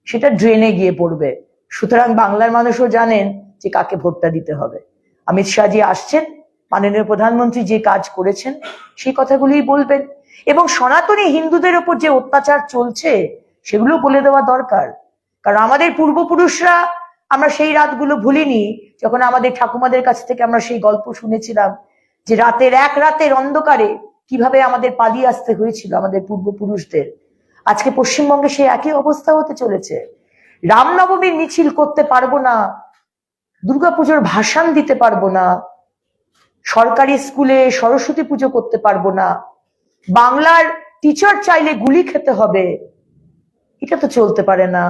সেটা ড্রেনে গিয়ে পড়বে। সুতরাং বাংলার মানুষও জানেন যে কাকে ভোটটা দিতে হবে। অমিত শাহজি আসছেন, মাননীয় প্রধানমন্ত্রী যে কাজ করেছেন সেই কথাগুলোই বলবেন। এবং সনাতনী হিন্দুদের ওপর যে অত্যাচার চলছে সেগুলো বলে দেওয়া দরকার। কারণ আমাদের পূর্বপুরুষরা, আমরা সেই রাতগুলো ভুলিনি যখন আমাদের ঠাকুমাদের কাছ থেকে আমরা সেই গল্প শুনেছিলাম যে এক রাতের অন্ধকারে কিভাবে আমাদের পালিয়ে আসতে হয়েছিল আমাদের পূর্বপুরুষদের। আজকে পশ্চিমবঙ্গে সেই একই অবস্থা হতে চলেছে। রামনবমীর মিছিল করতে পারবো না, দুর্গাপুজোর ভাসান দিতে পারবো না, সরকারি স্কুলে সরস্বতী পুজো করতে পারবো না, বাংলার টিচার চাইলে গুলি খেতে হবে, এটা তো চলতে পারে না।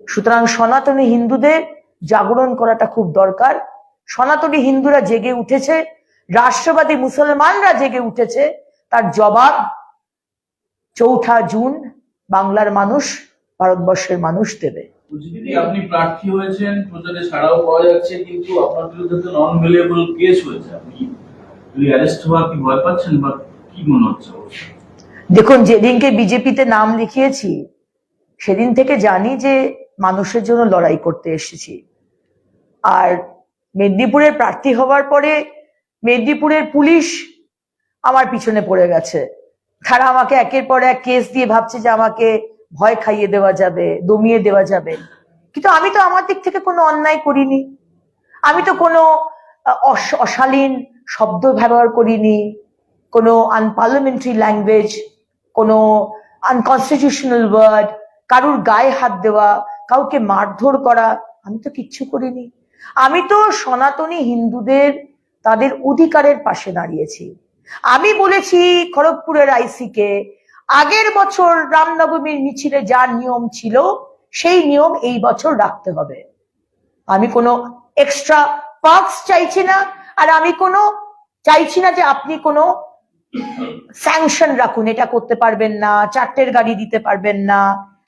সুতরাং সনাতনী হিন্দুদের জাগরণ করাটা খুব দরকার। সনাতনী হিন্দুরা জেগে উঠেছে, রাষ্ট্রবাদী মুসলমানরা জেগে উঠেছে। তার জবাব 4 জুন বাংলার মানুষ, ভারতবর্ষের মানুষ দেবে। দিদি, আপনি প্রার্থী হয়েছেন, প্রচারে সাড়াও পাওয়া যাচ্ছে, কিন্তু আপনার বিরুদ্ধে তো নন ভেলিয়েবল কেস হয়েছে। আপনি অ্যারেস্ট হওয়ার কি ভয় পাচ্ছেন বা কি মনে হচ্ছে? দেখুন, যেদিনকে বিজেপিতে নাম লিখিয়েছি সেদিন থেকে জানি যে মানুষের জন্য লড়াই করতে এসেছি। আর মেদিনীপুরের প্রার্থী হওয়ার পরে মেদিনীপুরের পুলিশ আমার পিছনে পড়ে গেছে। তারা আমাকে একের পর এক কেস দিয়ে ভাবছে যে আমাকে ভয় খাইয়ে দেওয়া যাবে, দমিয়ে দেওয়া যাবে। কিন্তু আমি তো আমার দিক থেকে কোনো অন্যায় করিনি, আমি তো কোনো অশালীন শব্দ ব্যবহার করিনি, কোনো আনপার্লামেন্টারি ল্যাঙ্গুয়েজ, কোনো আনকনস্টিটিউশনাল ওয়ার্ড, কারুর গায়ে হাত দেওয়া, কাউকে মারধর করা আমি তো কিচ্ছু করিনি। আমি তো সনাতনী হিন্দুদের তাদের অধিকারের পাশে দাঁড়িয়েছি। আমি বলেছি খড়গপুরের আইসি কে আগের বছর রামনবমীর মিছিলে যা নিয়ম ছিল সেই নিয়ম এই বছর রাখতে হবে। আমি কোনো এক্সট্রা পার্কস চাইছি না, আর আমি কোনো চাইছি না যে আপনি কোনো স্যাংশন রাখুন, এটা করতে পারবেন না, 4টের গাড়ি দিতে পারবেন না,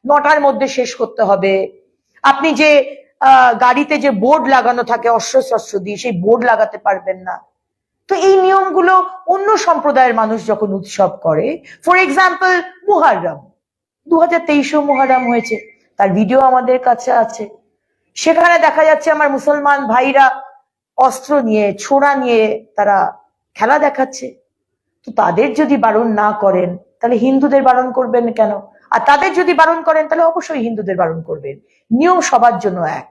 9টার মধ্যে শেষ করতে হবে। আপনি যে গাড়িতে যে বোর্ড লাগানো থাকে অস্ত্র দিয়ে, সেই বোর্ড লাগাতে পারবেন না। তো এই নিয়মগুলো অন্য সম্প্রদায়ের মানুষ যখন উৎসব করে, ফর এক্সাম্পল মুহররম, 2023 মুহররম হয়েছে, তার ভিডিও আমাদের কাছে আছে। সেখানে দেখা যাচ্ছে আমার মুসলমান ভাইরা অস্ত্র নিয়ে, ছোড়া নিয়ে তারা খেলা দেখাচ্ছে। তো তাদের যদি বারণ না করেন তাহলে হিন্দুদের বারণ করবেন কেন? আর তাদের যদি বারণ করেন তাহলে অবশ্যই হিন্দুদের বারণ করবেন। নিয়ম সবার জন্য এক,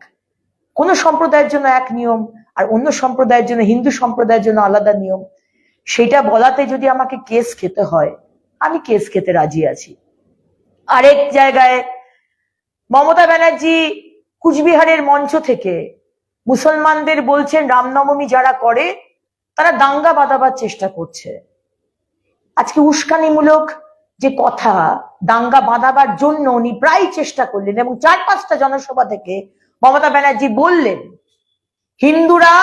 কোন সম্প্রদায়ের জন্য এক নিয়ম আর অন্য সম্প্রদায়ের জন্য, হিন্দু সম্প্রদায়ের জন্য আলাদা নিয়ম। সেটা বলাতে যদি আমাকে কেস খেতে হয়, আমি কেস খেতে রাজি আছি। আরেক জায়গায় মমতা ব্যানার্জি কুচবিহারের মঞ্চ থেকে মুসলমানদের বলছেন রামনবমী যারা করে তারা দাঙ্গা বাঁধাবার চেষ্টা করছে। আজকে উস্কানিমূলক যে কথা, দাঙ্গা বাঁধাবার জন্য উনি প্রায় চেষ্টা করলেন, এবং 4-5টা জনসভা থেকে মমতা ব্যানার্জি বললেন হিন্দুরা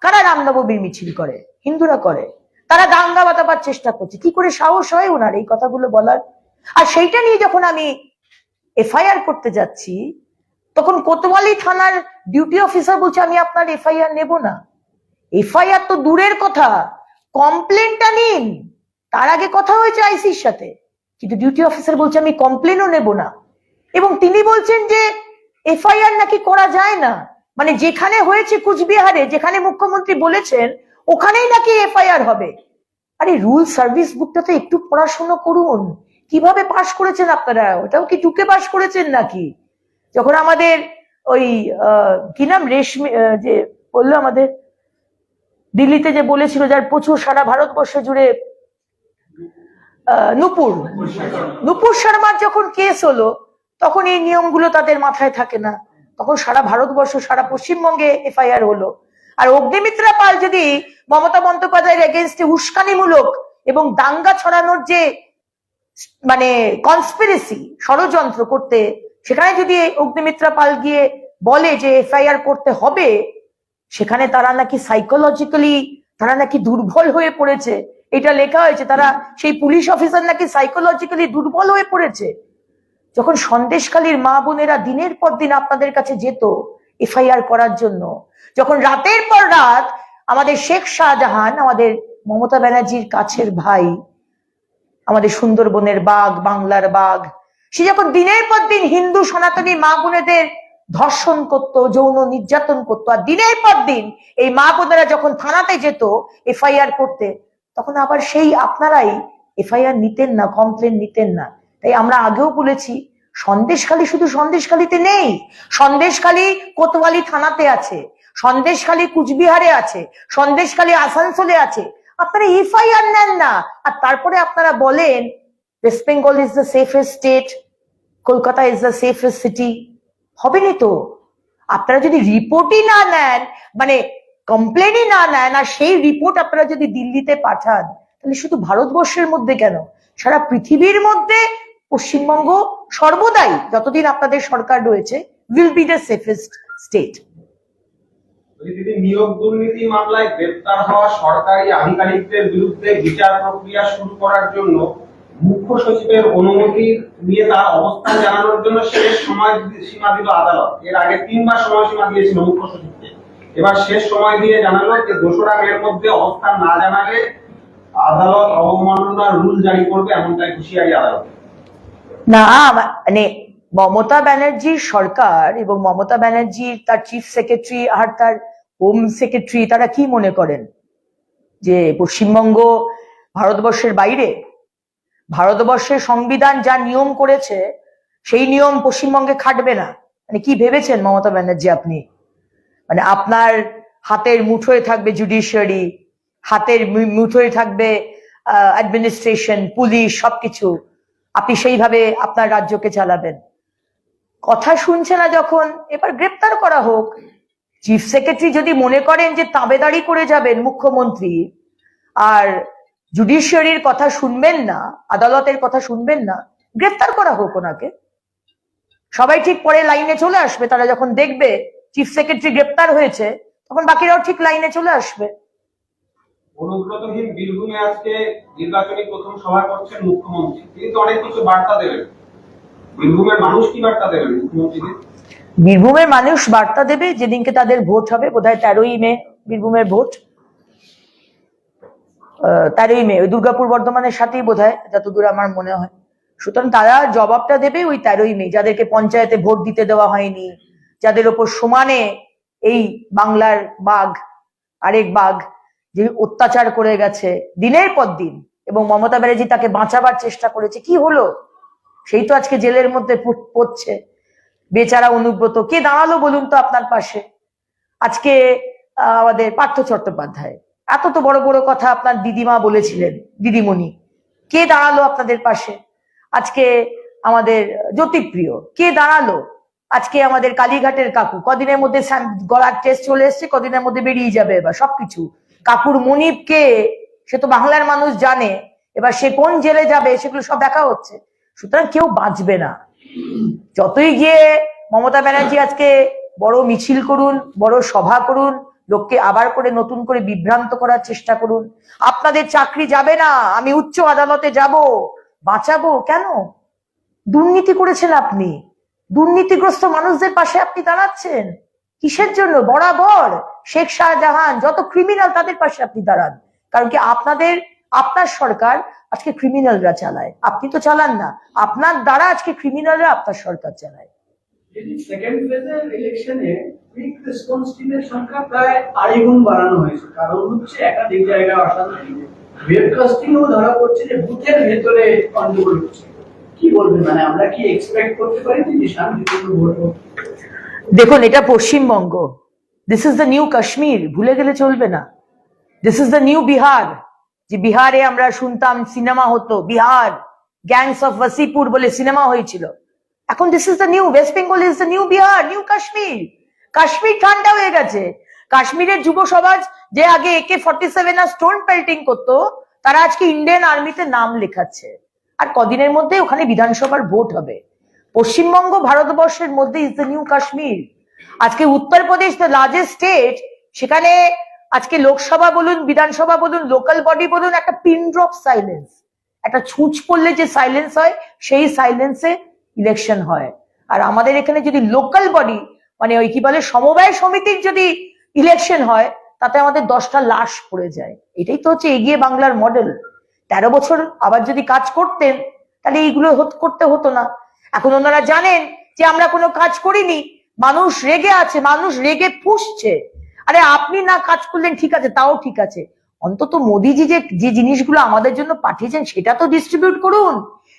কারা রামনবমীর মিছিল করে, হিন্দুরা করে, তারা দাঙ্গা বাঁধাবার চেষ্টা করছে। কি করে সাহস হয় ওনার এই কথাগুলো বলার? আর সেইটা নিয়ে যখন আমি এফআইআর করতে যাচ্ছি, তখন কোতোয়ালি থানার ডিউটি অফিসার বলছে আমি আপনার এফআইআর নেব না। এফআইআর তো দূরের কথা, কমপ্লেনটা নিন। তার আগে কথা হয়েছে আইসির সাথে, কিন্তু ডিউটি অফিসার বলছে আমি কমপ্লেনও নেব না। এবং তিনি বলছেন যে এফআইআর নাকি করা যায় না, মানে যেখানে হয়েছে কুচবিহারে, যেখানে মুখ্যমন্ত্রী বলেছেন ওখানেই নাকি এফআইআর হবে। আরে রুল সার্ভিস বুকটা তো একটু পড়াশোনা করুন, কিভাবে পাশ করেছেন আপনারা? ওটাও কি টুকে পাশ করেছেন নাকি? যখন আমাদের ওই কি নাম রেশমি যে বললো আমাদের দিল্লিতে যে বলেছিল, যার প্রচুর সারা ভারতবর্ষ জুড়ে, নুপুর শর্মার যখন কেস হলো তখন এই নিয়মগুলো তাদের মাথায় থাকে না, তখন সারা ভারতবর্ষ, সারা পশ্চিমবঙ্গে এফআইআর হলো। আর অগ্নিমিত্রা পাল যদি মমতা বন্দ্যোপাধ্যায়ের এগেনস্টে উস্কানিমূলক এবং দাঙ্গা ছড়ানোর যে মানে কনস্পিরেসি, ষড়যন্ত্র করতে, সেখানে যদি অগ্নিমিত্রা পাল গিয়ে বলে যে এফআইআর করতে হবে, সেখানে তারা নাকি সাইকোলজিক্যালি তারা নাকি দুর্বল হয়ে পড়েছে, এটা লেখা হয়েছে। তারা সেই পুলিশ অফিসার নাকি সাইকোলজিক্যালি দুর্বল হয়ে পড়েছে। যখন সন্দেশখালীর মা বোনেরা দিনের পর দিন আপনাদের কাছে যেত এফআইআর করার জন্য, যখন রাতের পর রাত আমাদের শেখ শাহজাহান, আমাদের মমতা ব্যানার্জির কাছের ভাই, আমাদের সুন্দরবনের বাঘ, বাংলার বাঘ, সে যখন দিনের পর দিন হিন্দু সনাতনী মা বোনেদের ধর্ষণ করত, যৌন নির্যাতন করত, আর দিনের পর দিন এই মা বোনেরা যখন থানাতে যেত এফআইআর করতে, তখন আবার সেই আপনারাই এফআইআর নিতেন না, কমপ্লেন নিতেন না। তাই আমরা আগেও বলেছি, সন্দেশখালী শুধু সন্দেশখালীতে নেই, সন্দেশখালী কোতোয়ালি থানাতে আছে, সন্দেশখালী কুচবিহারে আছে, সন্দেশখালী আসানসোলে আছে। আপনারা এফআইআর নেন না, আর তারপরে আপনারা বলেন West Bengal is the safest state, Kolkata is the safest city. হবে না তো? আপনারা যদি রিপোর্টই না নেন, মানে কমপ্লেনই না নেন, আর সেই রিপোর্ট আপনারা যদি দিল্লিতে পাঠান, তাহলে শুধু ভারতবর্ষের মধ্যে কেন, সারা পৃথিবীর মধ্যে পশ্চিমবঙ্গ সর্বদাই, যতদিন আপনাদের সরকার রয়েছে, will be the safest state. দিদি, নিয়োগ দুর্নীতি মামলায় গ্রেপ্তার হওয়া সরকারি আধিকারিকদের বিরুদ্ধে বিচার প্রক্রিয়া শুরু করার জন্য মুখ্য সচিবের অনুমতি নিয়ে তার অবস্থান জানানোর জন্য শেষ সময়সীমা দিল আদালত। এর আগে 3বার সময়সীমা দিয়েছিল মুখ্য সচিবকে, এবার শেষ সময় দিয়ে জানালো যে 2রা মের মধ্যে অবস্থান না জানালে আদালত অবমাননার রুল জারি করবে, এমনটাই হুঁশিয়ারি আদালত। না, মানে মমতা ব্যানার্জির সরকার এবং মমতা ব্যানার্জির তার চিফ সেক্রেটারি আর তার হোম সেক্রেটারি, তারা কি মনে করেন যে পশ্চিমবঙ্গ ভারতবর্ষের বাইরে? ভারতবর্ষের সংবিধান যা নিয়ম করেছে সেই নিয়ম পশ্চিমবঙ্গে খাটবে না? মানে কি ভেবেছেন মমতা ব্যানার্জি আপনি? মানে আপনার হাতের মুঠোয় থাকবে জুডিশিয়ারি, হাতের মুঠোয় থাকবে অ্যাডমিনিস্ট্রেশন, পুলিশ, সবকিছু, আপনি সেইভাবে আপনার রাজ্যকে চালাবেন? কথা শুনছে না যখন, এবার গ্রেপ্তার করা হোক। চিফ সেক্রেটারি যদি মনে করেন যে তাবেদারি করে যাবেন মুখ্যমন্ত্রী আর জুডিশিয়ারির কথা শুনবেন না, আদালতের কথা শুনবেন না, গ্রেপ্তার করা হোক ওনাকে। সবাই ঠিক পরে লাইনে চলে আসবে, তারা যখন দেখবে চিফ সেক্রেটারি গ্রেপ্তার হয়েছে তখন বাকিরাও ঠিক লাইনে চলে আসবে। অনুব্রতহীন বীরভূমে আজকে নির্বাচনী প্রথম সভা করছেন মুখ্যমন্ত্রী, তিনি তো অনেক কিছু বার্তা দেবেন। বীরভূমের মানুষ কি বার্তা দেবেন মুখ্যমন্ত্রীকে? বীরভূমের মানুষ বার্তা দেবে যেদিনকে তাদের ভোট হবে, বোধহয় 13ই মে বীরভূমের ভোট। 13ই মে, ওই দুর্গাপুর বর্ধমানের সাথেই বোধহয়, যতদূর আমার মনে হয়। সুতরাং তারা জবাবটা দেবে ওই 13ই মে, যাদেরকে পঞ্চায়েতে ভোট দিতে দেওয়া হয়নি, যাদের ওপর সমানে এই বাংলার বাঘ আরেক বাঘ যে অত্যাচার করে গেছে দিনের পর দিন, এবং মমতা ব্যানার্জি তাকে বাঁচাবার চেষ্টা করেছে। কি হলো? সেই তো আজকে জেলের মধ্যে পড়ছে বেচারা অনুব্রত। কে দাঁড়ালো বলুন তো আপনার পাশে? আজকে আমাদের পার্থ চট্টোপাধ্যায়, এত তো বড় বড় কথা আপনার দিদিমা বলেছিলেন, দিদিমণি, কে দাঁড়ালো আপনাদের পাশে? আজকে আমাদের জ্যোতিপ্রিয় কে দাঁড়ালো? আজকে আমাদের কালীঘাটের কাকু, কদিনের মধ্যে গলার টেস্ট চলে এসছে, কদিনের মধ্যে বেরিয়ে যাবে এবার সবকিছু। কাকুর মনিব কে, সে তো বাংলার মানুষ জানে, এবার সে কোন জেলে যাবে সেগুলো সব দেখা হচ্ছে। সুতরাং কেউ বাঁচবে না। যতই গিয়ে মমতা ব্যানার্জি আজকে বড় মিছিল করুন, বড় সভা করুন, লোককে আবার করে নতুন করে বিভ্রান্ত করার চেষ্টা করুন, আপনাদের চাকরি যাবে না, আমি উচ্চ আদালতে যাব, বাঁচাবো, কেন? দুর্নীতি করেছেন আপনি, দুর্নীতিগ্রস্ত মানুষদের পাশে আপনি দাঁড়াচ্ছেন কিসের জন্য? বরাবর শেখ শাহজাহান যত ক্রিমিনাল তাদের পাশে আপনি দাঁড়ান। কারণ কি আপনার সরকার আজকে ক্রিমিনালরা চালায়, আপনি তো চালান না, আপনার দ্বারা আজকে ক্রিমিনালরা আপনার সরকার চালায়। সেকেন্ড ফেজের ইলেকশনে কুইক রেসপন্স টিমের সংখ্যা প্রায় 2.5 গুণ বাড়ানো হয়েছে। কারণ হচ্ছে একাধিক জায়গায় অশান্তি, ওয়েবকাস্টিংও ধরা পড়ছে যে বুথের ভেতরে গন্ডগোল হচ্ছে। কি বলবেন, মানে আমরা কি এক্সপেক্ট করতে পারি যে শান্তিপূর্ণ ভোট হবে? দেখুন, এটা Paschimbanga, this is the new Kashmir, ভুলে গেলে চলবে না। This is the new Bihar, যে বিহারে আমরা শুনতাম সিনেমা হতো, বিহার গ্যাংস অফ ওয়াসিপুর বলে সিনেমা হয়েছিল। এখন this is the new West Bengal, is the new Bihar, new Kashmir. Kashmir ঠান্ডা হয়ে গেছে। কাশ্মীরের যুব সমাজ যে আগে AK-47 আর স্টোন পেল্টিং করতো, তারা আজকে ইন্ডিয়ান আর্মিতে নাম লেখাচ্ছে। আর কদিনের মধ্যে ওখানে বিধানসভার ভোট হবে। পশ্চিমবঙ্গ ভারতবর্ষের মধ্যে ইজ দ্য নিউ কাশ্মীর। আজকে উত্তরপ্রদেশ দ্য লার্জেস্ট স্টেট, সেখানে আজকে লোকসভা বলুন, বিধানসভা বলুন, লোকাল বডি বলুন, একটা পিন ড্রপ সাইলেন্স, একটা ছুঁচ পড়লে যে সাইলেন্স হয় সেই সাইলেন্সে ইলেকশন হয়। আর আমাদের এখানে যদি লোকাল বডি, মানে ওই কি বলে সমবায় সমিতির যদি ইলেকশন হয়, তাতে আমাদের 10টা লাশ পড়ে যায়। এটাই তো হচ্ছে এগিয়ে বাংলার মডেল। 13 বছর আবার যদি কাজ করতেন তাহলে এইগুলো করতে হতো না। এখন ওনারা জানেন যে আমরা কোনো কাজ করিনি, মানুষ রেগে আছে, মানুষ রেগে ফুঁসছে। আরে আপনি না কাজ করলেন ঠিক আছে, তাও ঠিক আছে, অন্তত মোদিজি যে জিনিসগুলো আমাদের জন্য পাঠিয়েছেন সেটা তো ডিস্ট্রিবিউট করুন,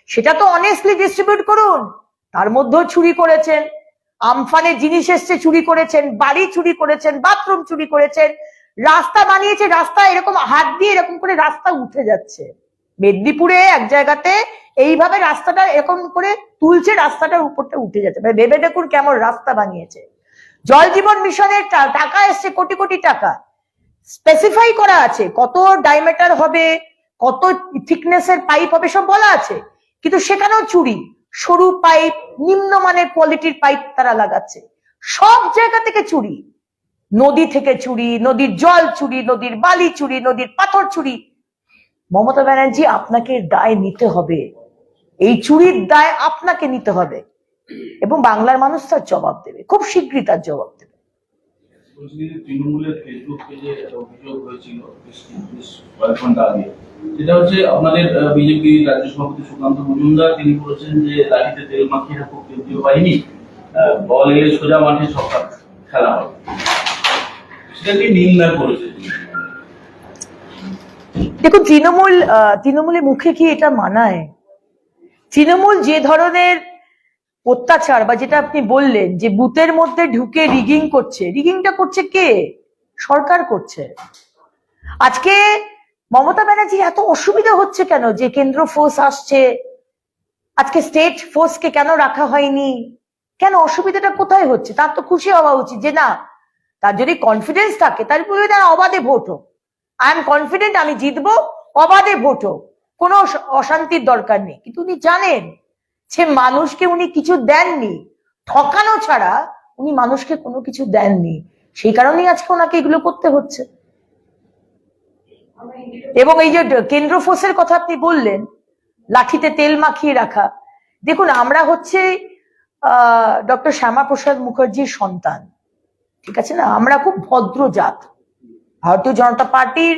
সেটা তো অনেস্টলি ডিস্ট্রিবিউট করুন। তার মধ্যেও চুরি করেছেন, আমফানের জিনিস এসছে চুরি করেছেন, বাড়ি চুরি করেছেন, বাথরুম চুরি করেছেন, রাস্তা বানিয়েছে, রাস্তা এরকম হাত দিয়ে এরকম করে রাস্তা উঠে যাচ্ছে। মেদিনীপুরে এক জায়গাতে এইভাবে রাস্তাটা এরকম করে তুলছে, রাস্তাটার উপরটা উঠে যাচ্ছে। মানে ভেবে দেখুন কেমন রাস্তা বানিয়েছে। জল জীবন মিশনের টাকা এসছে কোটি কোটি টাকা, স্পেসিফাই করা আছে কত ডায়ামিটার হবে, কত থিকনেসের পাইপ হবে, সব বলা আছে। কিন্তু সেখানেও চুরি, সরু পাইপ, নিম্নমানের কোয়ালিটির পাইপ তারা লাগাচ্ছে। সব জায়গা থেকে চুরি, নদী থেকে চুরি, নদীর জল চুরি, নদীর বালি চুরি, নদীর পাথর চুরি। মমতা ব্যানার্জি, আপনাকে দায় নিতে হবে, এই চুরির দায় আপনাকে নিতে হবে, এবং বাংলার মানুষ তার জবাব দেবে, খুব শীঘ্রই তার জবাব দেবে। তৃণমূলের ফেসবুক পেজে অভিযোগ হয়েছিল কয়েক ঘন্টা আগে, যেটা হচ্ছে আপনাদের বিজেপি রাজ্য সভাপতি সুকান্ত মজুমদার, তিনি বলেছেন যে লাঠিতে তেল মাখিয়ে রাখো কেন্দ্রীয় বাহিনী, বল এলে সোজা মাঠে সরকার খেলা হবে, সেটাকে নিন্দা করেছে। দেখুন, তৃণমূলের মুখে কি এটা মানায়? তৃণমূল যে ধরনের অত্যাচার, বা যেটা আপনি বললেন যে বুথের মধ্যে ঢুকে রিগিং করছে, রিগিংটা করছে কে? সরকার করছে। আজকে মমতা ব্যানার্জি এত অসুবিধা হচ্ছে কেন যে কেন্দ্র ফোর্স আসছে, আজকে স্টেট ফোর্সকে কেন রাখা হয়নি, কেন অসুবিধাটা কোথায় হচ্ছে? তার তো খুশি হওয়া উচিত যে না, তার যদি কনফিডেন্স থাকে তার বলবে তার অবাধে ভোট হোক, আই এম কনফিডেন্ট আমি জিতবো, অবাধে ভোট হোক, কোনো অশান্তির দরকার নেই। কিন্তু উনি জানেন যে মানুষকে উনি কিছু দেননি, ঠকানো ছাড়া উনি মানুষকে কোনো কিছু দেননি, সেই কারণেই আজকে ওনাকে এগুলো করতে হচ্ছে। এবং এই যে কেন্দ্র ফোর্সের কথা আপনি বললেন, লাঠিতে তেল মাখিয়ে রাখা, দেখুন আমরা হচ্ছে ডক্টর শ্যামাপ্রসাদ মুখার্জির সন্তান, ঠিক আছে না? আমরা খুব ভদ্র জাত। ভারতীয় জনতা পার্টির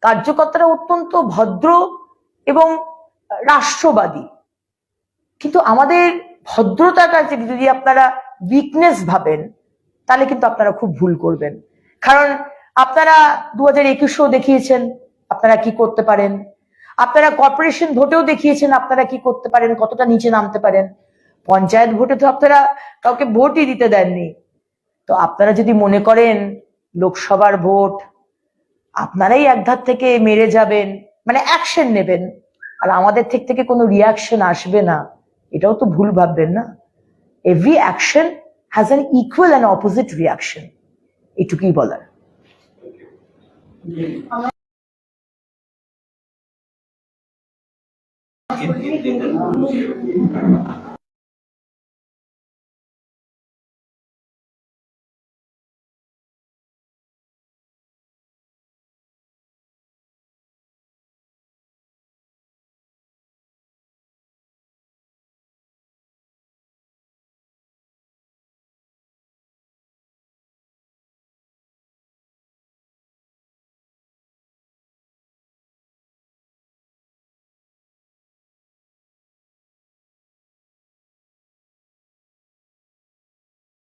কার্যকর্তারা অত্যন্ত ভদ্র এবং রাষ্ট্রবাদী, কিন্তু আমাদের ভদ্রতার কাছে যদি আপনারা উইকনেস ভাবেন তাহলে কিন্তু আপনারা খুব ভুল করবেন। কারণ আপনারা 2021-এও দেখিয়েছেন আপনারা কি করতে পারেন, আপনারা কর্পোরেশন ভোটেও দেখিয়েছেন আপনারা কি করতে পারেন, কতটা নিচে নামতে পারেন। পঞ্চায়েত ভোটে তো আপনারা কাউকে ভোটই দিতে দেননি। তো আপনারা যদি মনে করেন লোকসভার ভোট আপনারাই একধার থেকে মেরে যাবেন, মানে অ্যাকশন নেবেন, আর আমাদের থেকে কোনো রিয়াকশন আসবে না, এটাও তো ভুল ভাববেন না। Every action has an equal and opposite reaction, এটুকুই বলার। in